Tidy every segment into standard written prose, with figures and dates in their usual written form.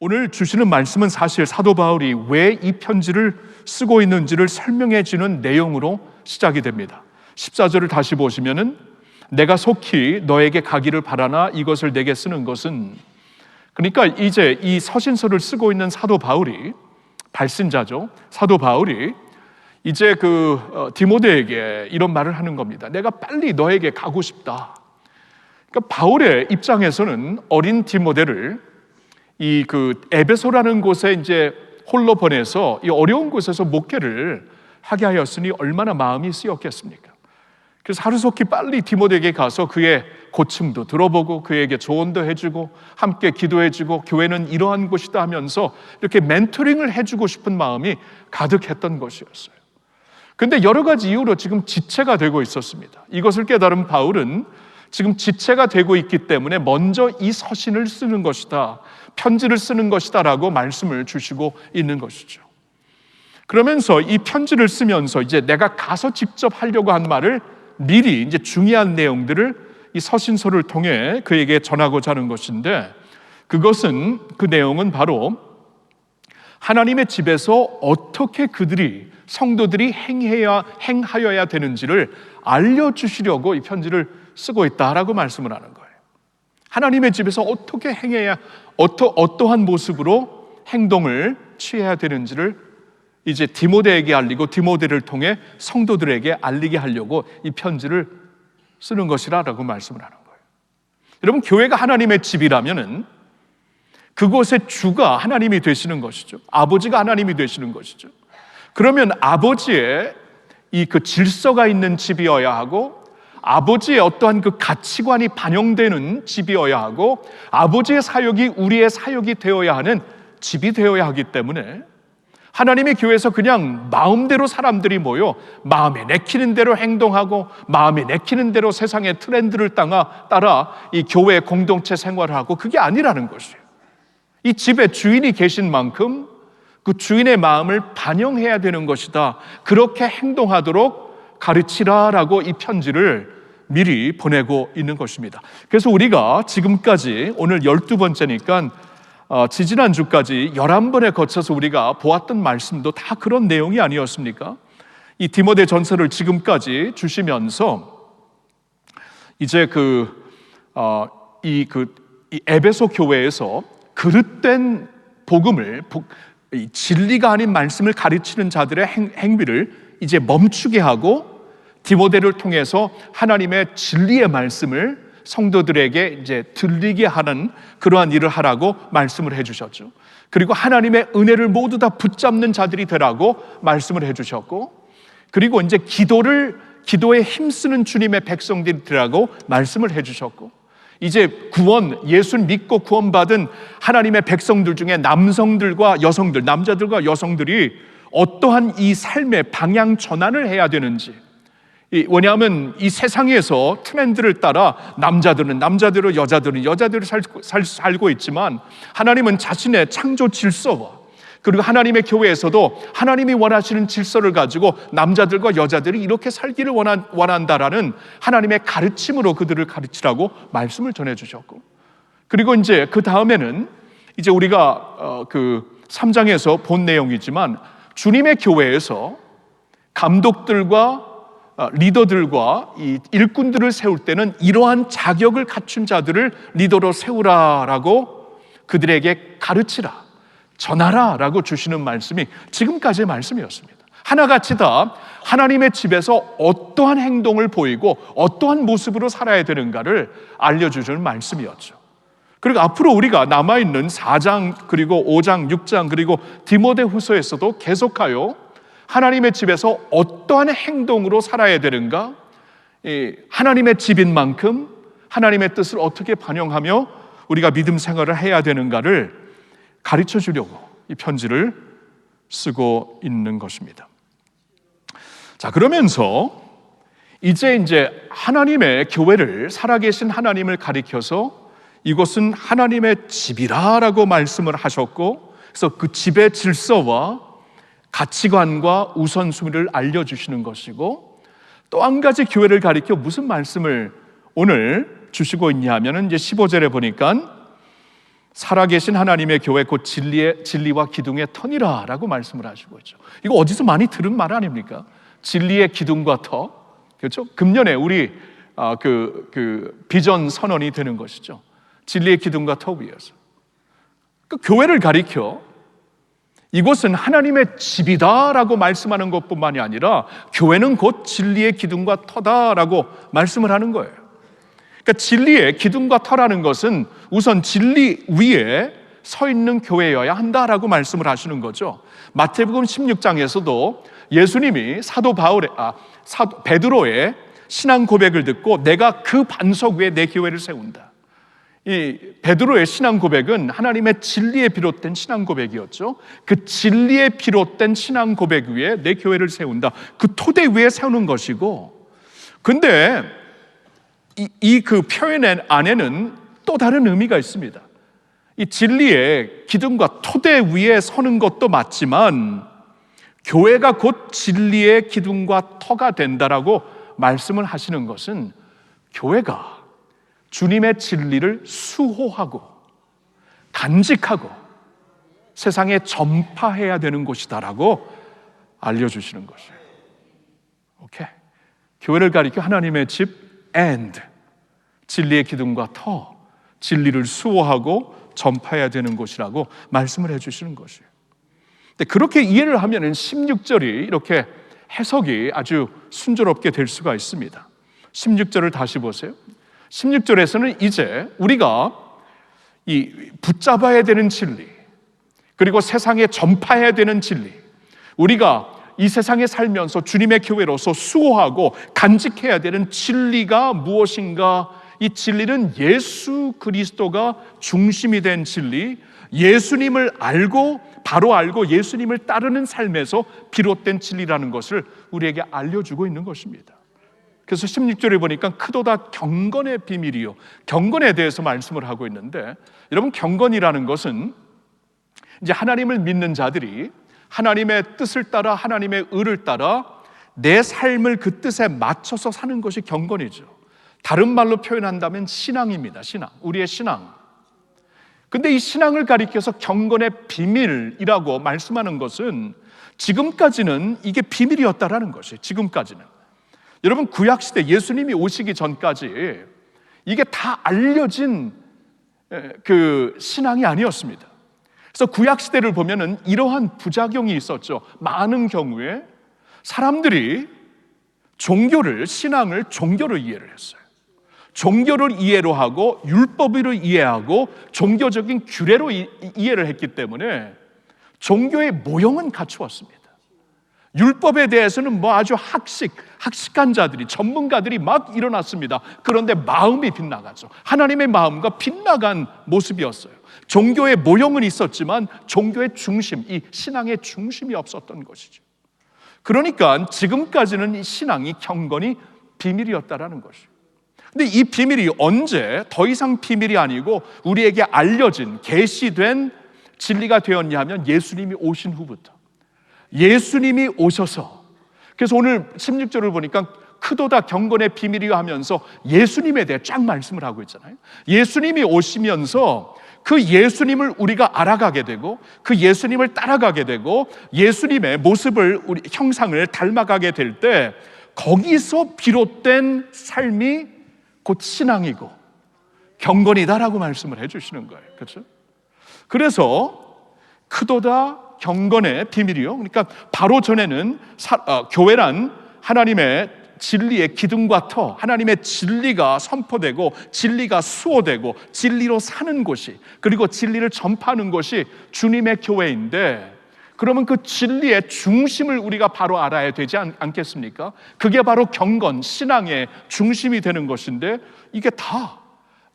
오늘 주시는 말씀은 사실 사도 바울이 왜 이 편지를 쓰고 있는지를 설명해 주는 내용으로 시작이 됩니다. 14절을 다시 보시면은 내가 속히 너에게 가기를 바라나 이것을 내게 쓰는 것은, 그러니까 이제 이 서신서를 쓰고 있는 사도 바울이, 발신자죠, 사도 바울이 이제 디모데에게 이런 말을 하는 겁니다. 내가 빨리 너에게 가고 싶다. 그러니까 바울의 입장에서는 어린 디모데를 에베소라는 곳에 이제 홀로 보내서 이 어려운 곳에서 목회를 하게 하였으니 얼마나 마음이 쓰였겠습니까? 그래서 하루속히 빨리 디모데에게 가서 그의 고충도 들어보고 그에게 조언도 해주고 함께 기도해주고 교회는 이러한 곳이다 하면서 이렇게 멘토링을 해주고 싶은 마음이 가득했던 것이었어요. 그런데 여러 가지 이유로 지금 지체가 되고 있었습니다. 이것을 깨달은 바울은 지금 지체가 되고 있기 때문에 먼저 이 서신을 쓰는 것이다, 편지를 쓰는 것이다 라고 말씀을 주시고 있는 것이죠. 그러면서 이 편지를 쓰면서 이제 내가 가서 직접 하려고 한 말을 미리 이제 중요한 내용들을 이 서신서를 통해 그에게 전하고자 하는 것인데, 그것은, 그 내용은 바로 하나님의 집에서 어떻게 성도들이 행하여야 되는지를 알려주시려고 이 편지를 쓰고 있다라고 말씀을 하는 거예요. 하나님의 집에서 어떻게 행해야, 어떠한 모습으로 행동을 취해야 되는지를 이제 디모데에게 알리고 디모데를 통해 성도들에게 알리게 하려고 이 편지를 쓰는 것이라고 말씀을 하는 거예요. 여러분, 교회가 하나님의 집이라면은 그곳의 주가 하나님이 되시는 것이죠. 아버지가 하나님이 되시는 것이죠. 그러면 아버지의 그 질서가 있는 집이어야 하고, 아버지의 어떠한 그 가치관이 반영되는 집이어야 하고, 아버지의 사역이 우리의 사역이 되어야 하는 집이 되어야 하기 때문에 하나님의 교회에서 그냥 마음대로 사람들이 모여 마음에 내키는 대로 행동하고 마음에 내키는 대로 세상의 트렌드를 따라 이 교회 공동체 생활을 하고, 그게 아니라는 것이에요. 이 집에 주인이 계신 만큼 그 주인의 마음을 반영해야 되는 것이다. 그렇게 행동하도록 가르치라라고 이 편지를 미리 보내고 있는 것입니다. 그래서 우리가 지금까지 오늘 12번째니까 지지난주까지 11번에 거쳐서 우리가 보았던 말씀도 다 그런 내용이 아니었습니까? 이 디모데 전서를 지금까지 주시면서 이제 이 에베소 교회에서 그릇된 복음을, 진리가 아닌 말씀을 가르치는 자들의 행위를 이제 멈추게 하고 디모데를 통해서 하나님의 진리의 말씀을 성도들에게 이제 들리게 하는 그러한 일을 하라고 말씀을 해주셨죠. 그리고 하나님의 은혜를 모두 다 붙잡는 자들이 되라고 말씀을 해주셨고, 그리고 이제 기도에 힘쓰는 주님의 백성들이 되라고 말씀을 해주셨고, 이제 예수 믿고 구원받은 하나님의 백성들 중에 남자들과 여성들이 어떠한 이 삶의 방향 전환을 해야 되는지, 왜냐하면 이 세상에서 트렌드를 따라 남자들은 남자대로, 여자들은 여자대로 살고 있지만 하나님은 자신의 창조 질서와, 그리고 하나님의 교회에서도 하나님이 원하시는 질서를 가지고 남자들과 여자들이 이렇게 살기를 원한다라는 하나님의 가르침으로 그들을 가르치라고 말씀을 전해주셨고, 그리고 이제 그 다음에는 이제 우리가 3장에서 본 내용이지만 주님의 교회에서 감독들과 리더들과 이 일꾼들을 세울 때는 이러한 자격을 갖춘 자들을 리더로 세우라라고 그들에게 가르치라, 전하라라고 주시는 말씀이 지금까지의 말씀이었습니다. 하나같이 다 하나님의 집에서 어떠한 행동을 보이고 어떠한 모습으로 살아야 되는가를 알려주시는 말씀이었죠. 그리고 앞으로 우리가 남아있는 4장 그리고 5장 6장 그리고 디모데후서에서도 계속하여 하나님의 집에서 어떠한 행동으로 살아야 되는가, 하나님의 집인 만큼 하나님의 뜻을 어떻게 반영하며 우리가 믿음 생활을 해야 되는가를 가르쳐 주려고 이 편지를 쓰고 있는 것입니다. 자, 그러면서 이제 하나님의 교회를, 살아계신 하나님을 가리켜서 이곳은 하나님의 집이라라고 말씀을 하셨고, 그래서 그 집의 질서와 가치관과 우선순위를 알려주시는 것이고, 또 한 가지 교회를 가리켜 무슨 말씀을 오늘 주시고 있냐 하면은 이제 15절에 보니까 살아계신 하나님의 교회 곧 진리와 기둥의 터니라 라고 말씀을 하시고 있죠. 이거 어디서 많이 들은 말 아닙니까? 진리의 기둥과 터. 그렇죠? 금년에 우리 비전 선언이 되는 것이죠. 진리의 기둥과 터 위에서. 그 교회를 가리켜 이곳은 하나님의 집이다라고 말씀하는 것뿐만이 아니라 교회는 곧 진리의 기둥과 터다라고 말씀을 하는 거예요. 그러니까 진리의 기둥과 터라는 것은 우선 진리 위에 서 있는 교회여야 한다라고 말씀을 하시는 거죠. 마태복음 16장에서도 예수님이 사도 베드로의 신앙 고백을 듣고 내가 그 반석 위에 내 교회를 세운다. 이 베드로의 신앙 고백은 하나님의 진리에 비롯된 신앙 고백이었죠. 그 진리에 비롯된 신앙 고백 위에 내 교회를 세운다. 그 토대 위에 세우는 것이고, 근데 이 그 표현 안에는 또 다른 의미가 있습니다. 이 진리의 기둥과 토대 위에 서는 것도 맞지만 교회가 곧 진리의 기둥과 터가 된다라고 말씀을 하시는 것은 교회가 주님의 진리를 수호하고 간직하고 세상에 전파해야 되는 곳이다라고 알려주시는 것이에요. 오케이. 교회를 가리켜 하나님의 집 and 진리의 기둥과 터, 진리를 수호하고 전파해야 되는 곳이라고 말씀을 해주시는 것이에요. 근데 그렇게 이해를 하면은 16절이 이렇게 해석이 아주 순조롭게 될 수가 있습니다. 16절을 다시 보세요. 16절에서는 이제 우리가 이 붙잡아야 되는 진리, 그리고 세상에 전파해야 되는 진리, 우리가 이 세상에 살면서 주님의 교회로서 수호하고 간직해야 되는 진리가 무엇인가? 이 진리는 예수 그리스도가 중심이 된 진리, 예수님을 바로 알고 예수님을 따르는 삶에서 비롯된 진리라는 것을 우리에게 알려주고 있는 것입니다. 그래서 16절에 보니까 크도다 경건의 비밀이요, 경건에 대해서 말씀을 하고 있는데, 여러분, 경건이라는 것은 이제 하나님을 믿는 자들이 하나님의 뜻을 따라 하나님의 의를 따라 내 삶을 그 뜻에 맞춰서 사는 것이 경건이죠. 다른 말로 표현한다면 신앙입니다. 신앙, 우리의 신앙. 근데 이 신앙을 가리켜서 경건의 비밀이라고 말씀하는 것은 지금까지는 이게 비밀이었다라는 것이에요. 지금까지는. 여러분, 구약시대 예수님이 오시기 전까지 이게 다 알려진 그 신앙이 아니었습니다. 그래서 구약시대를 보면은 이러한 부작용이 있었죠. 많은 경우에 사람들이 신앙을 종교로 이해를 했어요. 종교를 이해로 하고 율법으로 이해하고 종교적인 규례로 이해를 했기 때문에 종교의 모형은 갖추었습니다. 율법에 대해서는 아주 학식한 자들이, 전문가들이 막 일어났습니다. 그런데 마음이 빗나가죠. 하나님의 마음과 빗나간 모습이었어요. 종교의 모형은 있었지만 종교의 중심, 이 신앙의 중심이 없었던 것이죠. 그러니까 지금까지는 이 신앙이 경건이 비밀이었다라는 것이죠. 근데 이 비밀이 언제 더 이상 비밀이 아니고 우리에게 알려진, 계시된 진리가 되었냐 하면 예수님이 오신 후부터. 예수님이 오셔서, 그래서 오늘 16절을 보니까 크도다 경건의 비밀이요 하면서 예수님에 대해 쫙 말씀을 하고 있잖아요. 예수님이 오시면서 그 예수님을 우리가 알아가게 되고 그 예수님을 따라가게 되고 예수님의 모습을, 형상을 닮아가게 될 때 거기서 비롯된 삶이 곧 신앙이고 경건이다라고 말씀을 해주시는 거예요. 그렇죠? 그래서 크도다 경건의 비밀이요, 그러니까 바로 전에는 교회란 하나님의 진리의 기둥과 터, 하나님의 진리가 선포되고 진리가 수호되고 진리로 사는 곳이, 그리고 진리를 전파하는 것이 주님의 교회인데, 그러면 그 진리의 중심을 우리가 바로 알아야 되지 않겠습니까? 그게 바로 경건, 신앙의 중심이 되는 것인데, 이게 다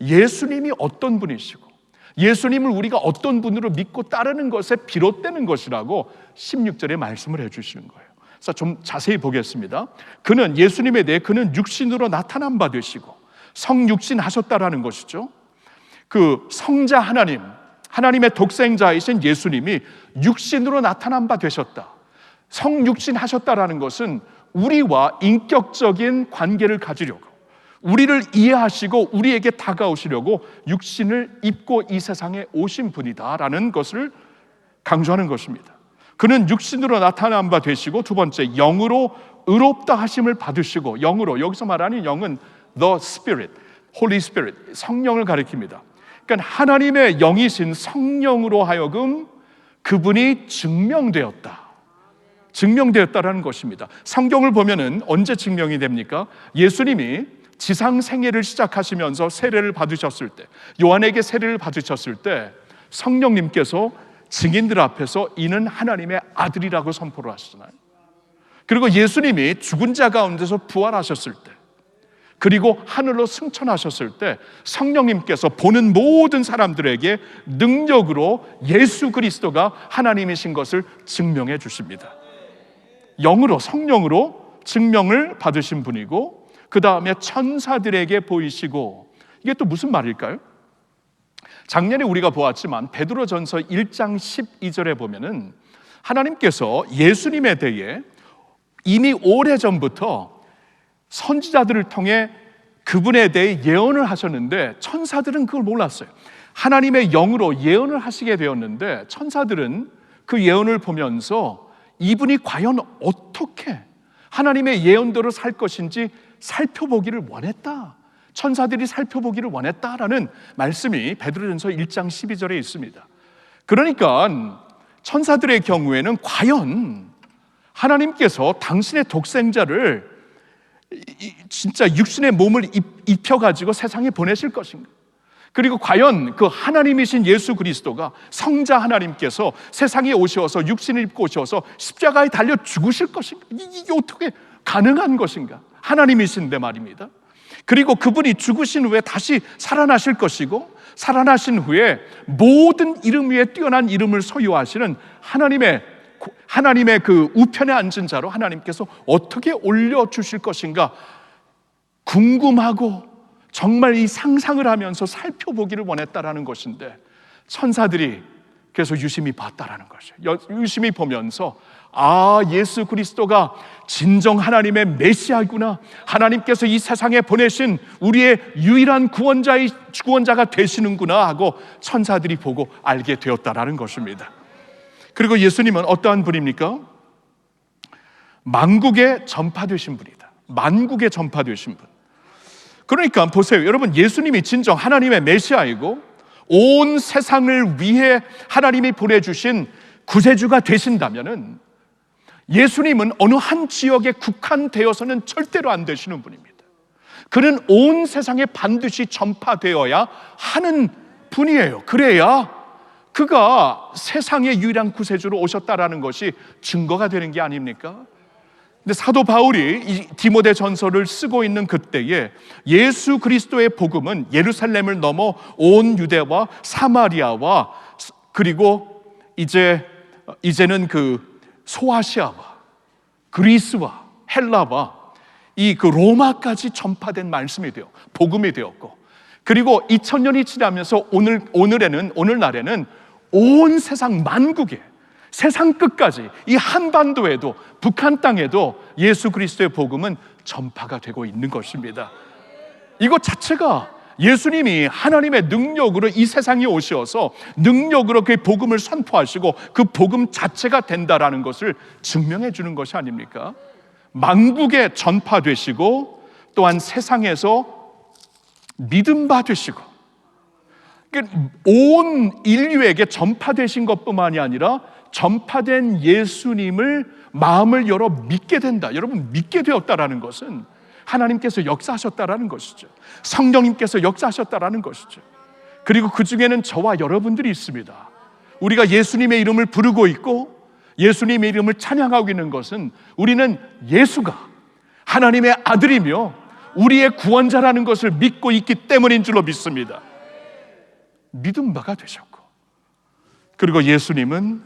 예수님이 어떤 분이시고 예수님을 우리가 어떤 분으로 믿고 따르는 것에 비롯되는 것이라고 16절에 말씀을 해주시는 거예요. 그래서 좀 자세히 보겠습니다. 예수님에 대해 그는 육신으로 나타난 바 되시고 성육신 하셨다라는 것이죠. 그 성자 하나님의 독생자이신 예수님이 육신으로 나타난 바 되셨다. 성육신 하셨다라는 것은 우리와 인격적인 관계를 가지려고, 우리를 이해하시고 우리에게 다가오시려고 육신을 입고 이 세상에 오신 분이다라는 것을 강조하는 것입니다. 그는 육신으로 나타난 바 되시고, 두 번째, 영으로 의롭다 하심을 받으시고, 영으로, 여기서 말하는 영은 the Spirit, Holy Spirit, 성령을 가리킵니다. 그러니까 하나님의 영이신 성령으로 하여금 그분이 증명되었다라는 것입니다. 성경을 보면은 언제 증명이 됩니까? 예수님이 지상 생애를 시작하시면서 세례를 받으셨을 때, 요한에게 세례를 받으셨을 때 성령님께서 증인들 앞에서 이는 하나님의 아들이라고 선포를 하시잖아요. 그리고 예수님이 죽은 자 가운데서 부활하셨을 때, 그리고 하늘로 승천하셨을 때 성령님께서 보는 모든 사람들에게 능력으로 예수 그리스도가 하나님이신 것을 증명해 주십니다. 영으로, 성령으로 증명을 받으신 분이고, 그 다음에 천사들에게 보이시고, 이게 또 무슨 말일까요? 작년에 우리가 보았지만 베드로전서 1장 12절에 보면은 하나님께서 예수님에 대해 이미 오래전부터 선지자들을 통해 그분에 대해 예언을 하셨는데 천사들은 그걸 몰랐어요. 하나님의 영으로 예언을 하시게 되었는데 천사들은 그 예언을 보면서 이분이 과연 어떻게 하나님의 예언대로 살 것인지 살펴보기를 원했다. 천사들이 살펴보기를 원했다라는 말씀이 베드로전서 1장 12절에 있습니다. 그러니까 천사들의 경우에는 과연 하나님께서 당신의 독생자를 진짜 육신의 몸을 입혀가지고 세상에 보내실 것인가? 그리고 과연 그 하나님이신 예수 그리스도가, 성자 하나님께서 세상에 오셔서 육신을 입고 오셔서 십자가에 달려 죽으실 것인가? 이게 어떻게 가능한 것인가? 하나님이신데 말입니다. 그리고 그분이 죽으신 후에 다시 살아나실 것이고, 살아나신 후에 모든 이름 위에 뛰어난 이름을 소유하시는 하나님의 그 우편에 앉은 자로 하나님께서 어떻게 올려주실 것인가 궁금하고 정말 이 상상을 하면서 살펴보기를 원했다라는 것인데, 천사들이 그래서 유심히 봤다라는 것이에요. 유심히 보면서 예수 그리스도가 진정 하나님의 메시아구나, 하나님께서 이 세상에 보내신 우리의 유일한 구원자가 되시는구나 하고 천사들이 보고 알게 되었다라는 것입니다. 그리고 예수님은 어떠한 분입니까? 만국에 전파되신 분이다. 만국에 전파되신 분. 그러니까 보세요, 여러분, 예수님이 진정 하나님의 메시아이고 온 세상을 위해 하나님이 보내주신 구세주가 되신다면은 예수님은 어느 한 지역에 국한되어서는 절대로 안 되시는 분입니다. 그는 온 세상에 반드시 전파되어야 하는 분이에요. 그래야 그가 세상의 유일한 구세주로 오셨다라는 것이 증거가 되는 게 아닙니까? 근데 사도 바울이 이 디모데 전서를 쓰고 있는 그때에 예수 그리스도의 복음은 예루살렘을 넘어 온 유대와 사마리아와 그리고 이제는 그 소아시아와 그리스와 헬라와 이 그 로마까지 전파된 말씀이 되어 복음이 되었고, 그리고 2000년이 지나면서 오늘날에는 온 세상 만국에, 세상 끝까지, 이 한반도에도, 북한 땅에도 예수 그리스도의 복음은 전파가 되고 있는 것입니다. 이것 자체가 예수님이 하나님의 능력으로 이 세상에 오셔서 능력으로 그 복음을 선포하시고 그 복음 자체가 된다라는 것을 증명해 주는 것이 아닙니까? 만국에 전파되시고 또한 세상에서 믿음 받으시고, 온 인류에게 전파되신 것뿐만이 아니라 전파된 예수님을 마음을 열어 믿게 된다. 여러분, 믿게 되었다라는 것은 하나님께서 역사하셨다라는 것이죠. 성령님께서 역사하셨다라는 것이죠. 그리고 그 중에는 저와 여러분들이 있습니다. 우리가 예수님의 이름을 부르고 있고 예수님의 이름을 찬양하고 있는 것은 우리는 예수가 하나님의 아들이며 우리의 구원자라는 것을 믿고 있기 때문인 줄로 믿습니다. 믿음 바가 되셨고, 그리고 예수님은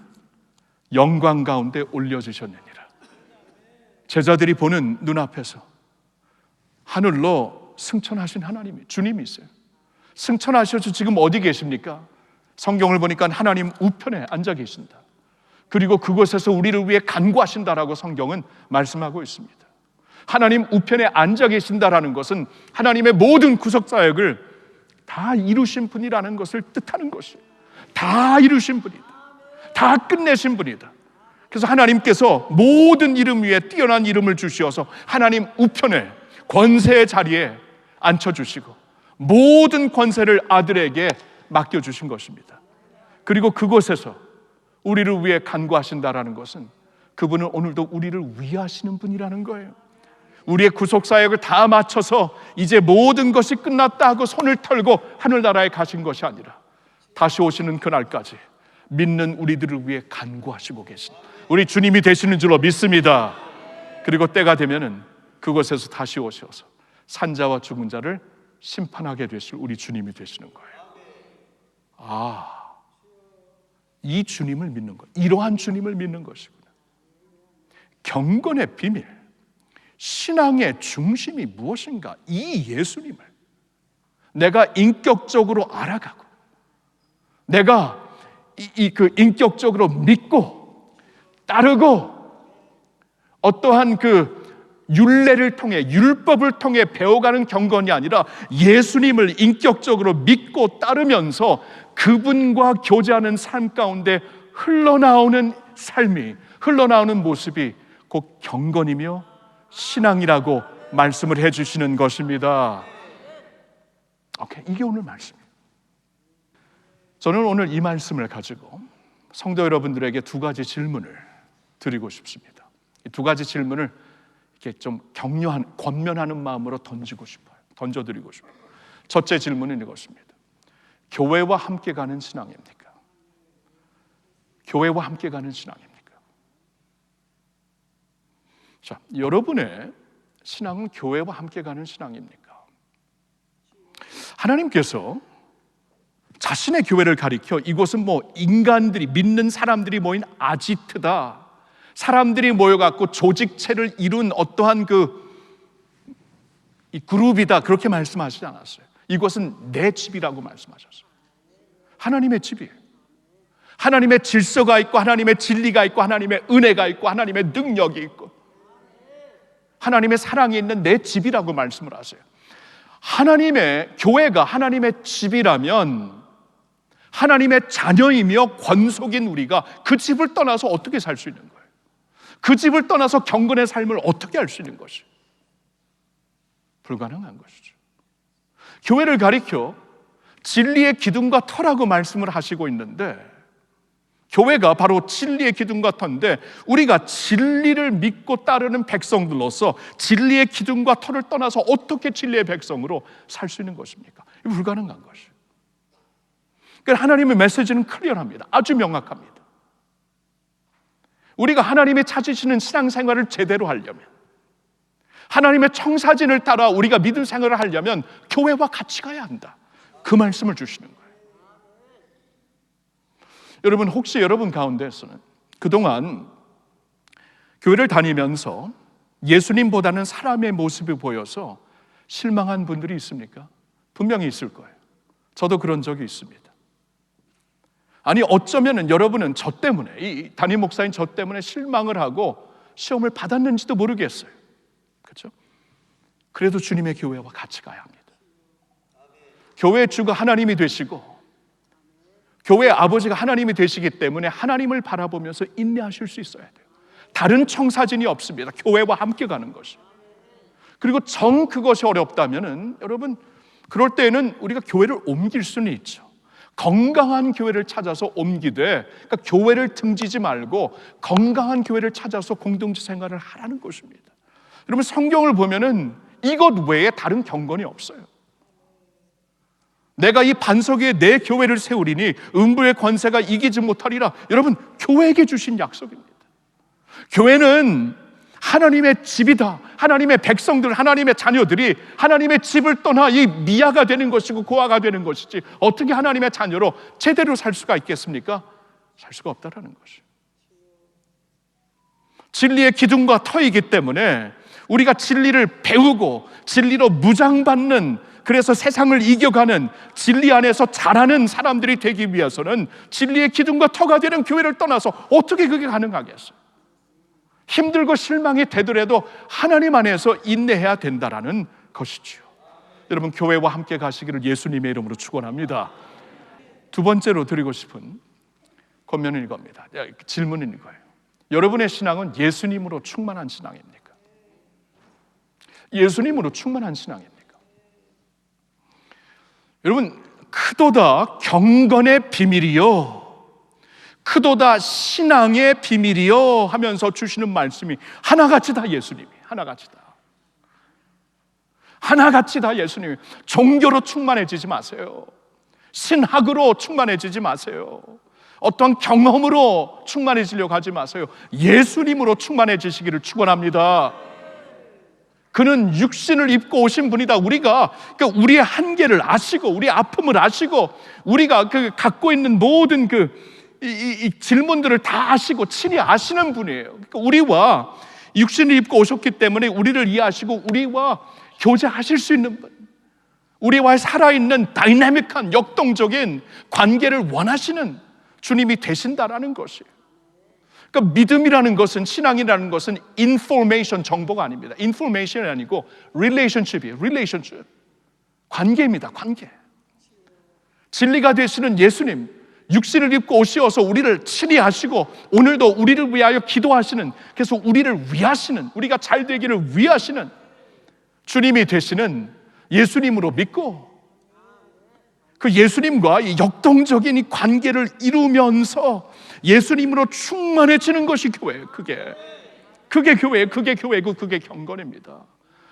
영광 가운데 올려주셨느니라. 제자들이 보는 눈앞에서 하늘로 승천하신 하나님이, 주님이 있어요. 승천하셔서 지금 어디 계십니까? 성경을 보니까 하나님 우편에 앉아 계신다. 그리고 그곳에서 우리를 위해 간구하신다라고 성경은 말씀하고 있습니다. 하나님 우편에 앉아 계신다라는 것은 하나님의 모든 구속사역을 다 이루신 분이라는 것을 뜻하는 것이에요. 다 이루신 분이다. 다 끝내신 분이다. 그래서 하나님께서 모든 이름 위에 뛰어난 이름을 주시어서 하나님 우편에 권세의 자리에 앉혀주시고 모든 권세를 아들에게 맡겨주신 것입니다. 그리고 그곳에서 우리를 위해 간구하신다라는 것은 그분은 오늘도 우리를 위하시는 분이라는 거예요. 우리의 구속사역을 다 마쳐서 이제 모든 것이 끝났다 하고 손을 털고 하늘나라에 가신 것이 아니라 다시 오시는 그날까지 믿는 우리들을 위해 간구하시고 계신 우리 주님이 되시는 줄로 믿습니다. 그리고 때가 되면은 그곳에서 다시 오셔서 산자와 죽은 자를 심판하게 되실 우리 주님이 되시는 거예요. 이 주님을 믿는 것, 이러한 주님을 믿는 것이구나. 경건의 비밀, 신앙의 중심이 무엇인가? 이 예수님을 내가 인격적으로 알아가고 내가 그 인격적으로 믿고 따르고 어떠한 그 율례를 통해 율법을 통해 배워가는 경건이 아니라 예수님을 인격적으로 믿고 따르면서 그분과 교제하는 삶 가운데 흘러나오는 삶이, 흘러나오는 모습이 곧 경건이며 신앙이라고 말씀을 해주시는 것입니다. 이게 오늘 말씀이에요. 저는 오늘 이 말씀을 가지고 성도 여러분들에게 두 가지 질문을 드리고 싶습니다. 이 두 가지 질문을 이렇게 좀 격려한, 권면하는 마음으로 던져드리고 싶어요. 첫째 질문은 이것입니다. 교회와 함께 가는 신앙입니까? 교회와 함께 가는 신앙입니까? 자, 여러분의 신앙은 교회와 함께 가는 신앙입니까? 하나님께서 자신의 교회를 가리켜 이곳은 인간들이, 믿는 사람들이 모인 아지트다, 사람들이 모여갖고 조직체를 이룬 어떠한 이 그룹이다, 그렇게 말씀하시지 않았어요. 이것은 내 집이라고 말씀하셨어요. 하나님의 집이에요. 하나님의 질서가 있고 하나님의 진리가 있고 하나님의 은혜가 있고 하나님의 능력이 있고 하나님의 사랑이 있는 내 집이라고 말씀을 하세요. 하나님의 교회가 하나님의 집이라면 하나님의 자녀이며 권속인 우리가 그 집을 떠나서 어떻게 살 수 있는 거예요? 그 집을 떠나서 경건의 삶을 어떻게 할 수 있는 것이? 불가능한 것이죠. 교회를 가리켜 진리의 기둥과 터라고 말씀을 하시고 있는데 교회가 바로 진리의 기둥과 터인데 우리가 진리를 믿고 따르는 백성들로서 진리의 기둥과 터를 떠나서 어떻게 진리의 백성으로 살 수 있는 것입니까? 이거 불가능한 것이에요. 그러니까 하나님의 메시지는 클리어합니다. 아주 명확합니다. 우리가 하나님이 찾으시는 신앙생활을 제대로 하려면, 하나님의 청사진을 따라 우리가 믿음 생활을 하려면 교회와 같이 가야 한다, 그 말씀을 주시는 거예요. 여러분, 혹시 여러분 가운데서는 그동안 교회를 다니면서 예수님보다는 사람의 모습이 보여서 실망한 분들이 있습니까? 분명히 있을 거예요. 저도 그런 적이 있습니다. 아니, 어쩌면 여러분은 저 때문에, 이 담임 목사인 저 때문에 실망을 하고 시험을 받았는지도 모르겠어요. 그렇죠? 그래도 주님의 교회와 같이 가야 합니다. 교회의 주가 하나님이 되시고 교회의 아버지가 하나님이 되시기 때문에 하나님을 바라보면서 인내하실 수 있어야 돼요. 다른 청사진이 없습니다. 교회와 함께 가는 것이. 그리고 정 그것이 어렵다면은 여러분, 그럴 때에는 우리가 교회를 옮길 수는 있죠. 건강한 교회를 찾아서 옮기되, 그러니까 교회를 등지지 말고 건강한 교회를 찾아서 공동체 생활을 하라는 것입니다. 여러분, 성경을 보면은 이것 외에 다른 경건이 없어요. 내가 이 반석 위에 내 교회를 세우리니 음부의 권세가 이기지 못하리라. 여러분, 교회에게 주신 약속입니다. 교회는 하나님의 집이다. 하나님의 백성들, 하나님의 자녀들이 하나님의 집을 떠나 이 미아가 되는 것이고 고아가 되는 것이지 어떻게 하나님의 자녀로 제대로 살 수가 있겠습니까? 살 수가 없다라는 것이에요. 진리의 기둥과 터이기 때문에 우리가 진리를 배우고 진리로 무장받는, 그래서 세상을 이겨가는, 진리 안에서 자라는 사람들이 되기 위해서는 진리의 기둥과 터가 되는 교회를 떠나서 어떻게 그게 가능하겠어요? 힘들고 실망이 되더라도 하나님 안에서 인내해야 된다라는 것이지요. 여러분, 교회와 함께 가시기를 예수님의 이름으로 축원합니다. 두 번째로 드리고 싶은 권면은 이겁니다. 질문은 이거예요. 여러분의 신앙은 예수님으로 충만한 신앙입니까? 예수님으로 충만한 신앙입니까? 여러분, 크도다 경건의 비밀이요, 크도다 신앙의 비밀이요 하면서 주시는 말씀이 하나같이 다 예수님이, 하나같이 다 예수님이. 종교로 충만해지지 마세요. 신학으로 충만해지지 마세요. 어떠한 경험으로 충만해지려고 하지 마세요. 예수님으로 충만해지시기를 축원합니다. 그는 육신을 입고 오신 분이다. 우리가 그러니까 우리의 한계를 아시고, 우리의 아픔을 아시고, 우리가 갖고 있는 모든 이 질문들을 다 아시고 친히 아시는 분이에요. 그러니까 우리와 육신을 입고 오셨기 때문에 우리를 이해하시고 우리와 교제하실 수 있는 분, 우리와 살아있는 다이내믹한 역동적인 관계를 원하시는 주님이 되신다라는 것이에요. 그러니까 믿음이라는 것은, 신앙이라는 것은 information, 정보가 아닙니다. information이 아니고 relationship이에요. relationship, 관계입니다. 관계. 진리가 되시는 예수님, 육신을 입고 오시어서 우리를 친히 하시고 오늘도 우리를 위하여 기도하시는, 그래서 우리를 위하시는, 우리가 잘 되기를 위하시는 주님이 되시는 예수님으로 믿고, 그 예수님과 이 역동적인 이 관계를 이루면서 예수님으로 충만해지는 것이 교회예요. 그게 교회예요. 그게 교회고 그게 경건입니다.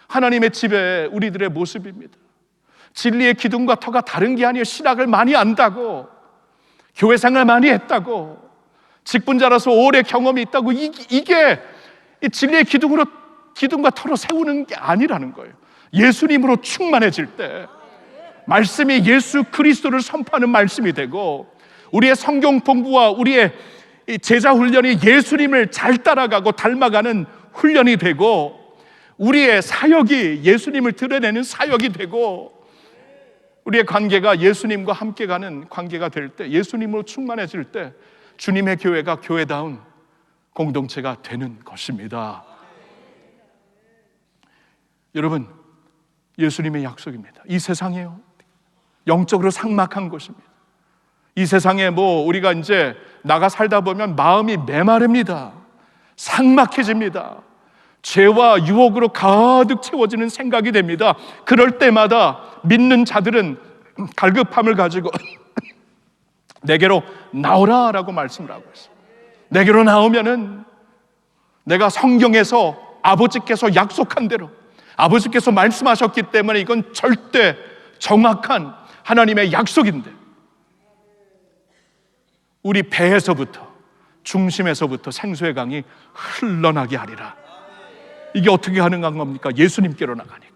하나님의 집에 우리들의 모습입니다. 진리의 기둥과 터가 다른 게 아니에요. 신학을 많이 안다고, 교회 생활 많이 했다고, 직분자라서 오래 경험이 있다고, 이게 이 진리의 기둥과 터로 세우는 게 아니라는 거예요. 예수님으로 충만해질 때 말씀이 예수 그리스도를 선포하는 말씀이 되고, 우리의 성경 공부와 우리의 제자 훈련이 예수님을 잘 따라가고 닮아가는 훈련이 되고, 우리의 사역이 예수님을 드러내는 사역이 되고, 우리의 관계가 예수님과 함께 가는 관계가 될 때, 예수님으로 충만해질 때 주님의 교회가 교회다운 공동체가 되는 것입니다. 여러분, 예수님의 약속입니다. 이 세상에요, 영적으로 삭막한 곳입니다. 이 세상에 우리가 이제 나가 살다 보면 마음이 메마릅니다. 삭막해집니다. 죄와 유혹으로 가득 채워지는 생각이 됩니다. 그럴 때마다 믿는 자들은 갈급함을 가지고 내게로 나오라 라고 말씀을 하고 있어요. 내게로 나오면은 내가 성경에서 아버지께서 약속한 대로, 아버지께서 말씀하셨기 때문에 이건 절대 정확한 하나님의 약속인데, 우리 배에서부터, 중심에서부터 생수의 강이 흘러나게 하리라. 이게 어떻게 가능한 겁니까? 예수님께로 나가니까,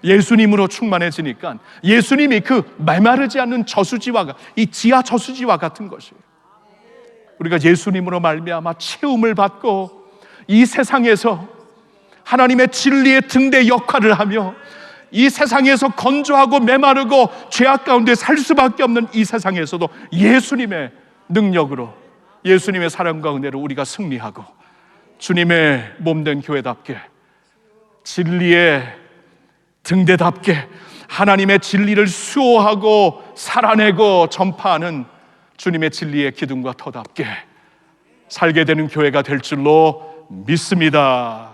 예수님으로 충만해지니까. 예수님이 그 메마르지 않는 저수지와, 이 지하 저수지와 같은 것이에요. 우리가 예수님으로 말미암아 채움을 받고 이 세상에서 하나님의 진리의 등대 역할을 하며, 이 세상에서 건조하고 메마르고 죄악 가운데 살 수밖에 없는 이 세상에서도 예수님의 능력으로, 예수님의 사랑과 은혜로 우리가 승리하고, 주님의 몸된 교회답게, 진리의 등대답게 하나님의 진리를 수호하고 살아내고 전파하는 주님의 진리의 기둥과 터답게 살게 되는 교회가 될 줄로 믿습니다.